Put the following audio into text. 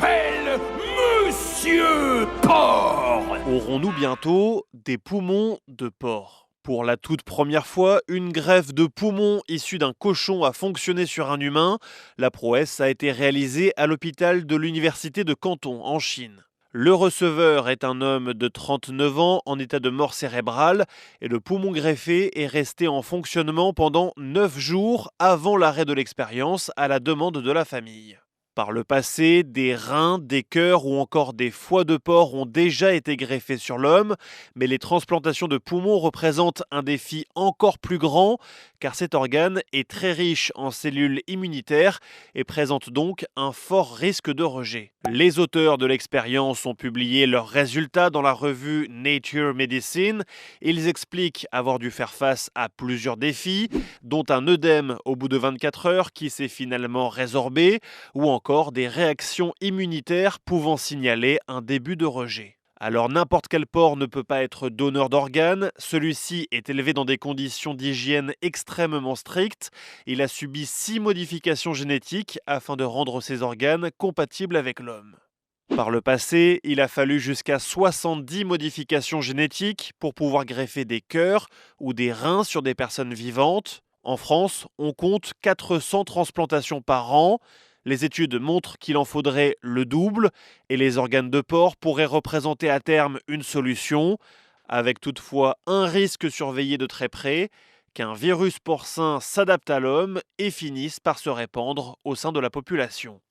m'appelle Monsieur Porc. Aurons-nous bientôt des poumons de porc? Pour la toute première fois, une greffe de poumon issue d'un cochon a fonctionné sur un humain. La prouesse a été réalisée à l'hôpital de l'université de Canton, en Chine. Le receveur est un homme de 39 ans en état de mort cérébrale et le poumon greffé est resté en fonctionnement pendant 9 jours avant l'arrêt de l'expérience à la demande de la famille. Par le passé, des reins, des cœurs ou encore des foies de porc ont déjà été greffés sur l'homme, mais les transplantations de poumons représentent un défi encore plus grand car cet organe est très riche en cellules immunitaires et présente donc un fort risque de rejet. Les auteurs de l'expérience ont publié leurs résultats dans la revue Nature Medicine. Ils expliquent avoir dû faire face à plusieurs défis, dont un œdème au bout de 24 heures qui s'est finalement résorbé, ou encore des réactions immunitaires pouvant signaler un début de rejet. Alors n'importe quel porc ne peut pas être donneur d'organes, celui-ci est élevé dans des conditions d'hygiène extrêmement strictes, il a subi 6 modifications génétiques afin de rendre ses organes compatibles avec l'homme. Par le passé, il a fallu jusqu'à 70 modifications génétiques pour pouvoir greffer des cœurs ou des reins sur des personnes vivantes. En France, on compte 400 transplantations par an. Les études montrent qu'il en faudrait le double et les organes de porc pourraient représenter à terme une solution, avec toutefois un risque surveillé de très près, qu'un virus porcin s'adapte à l'homme et finisse par se répandre au sein de la population.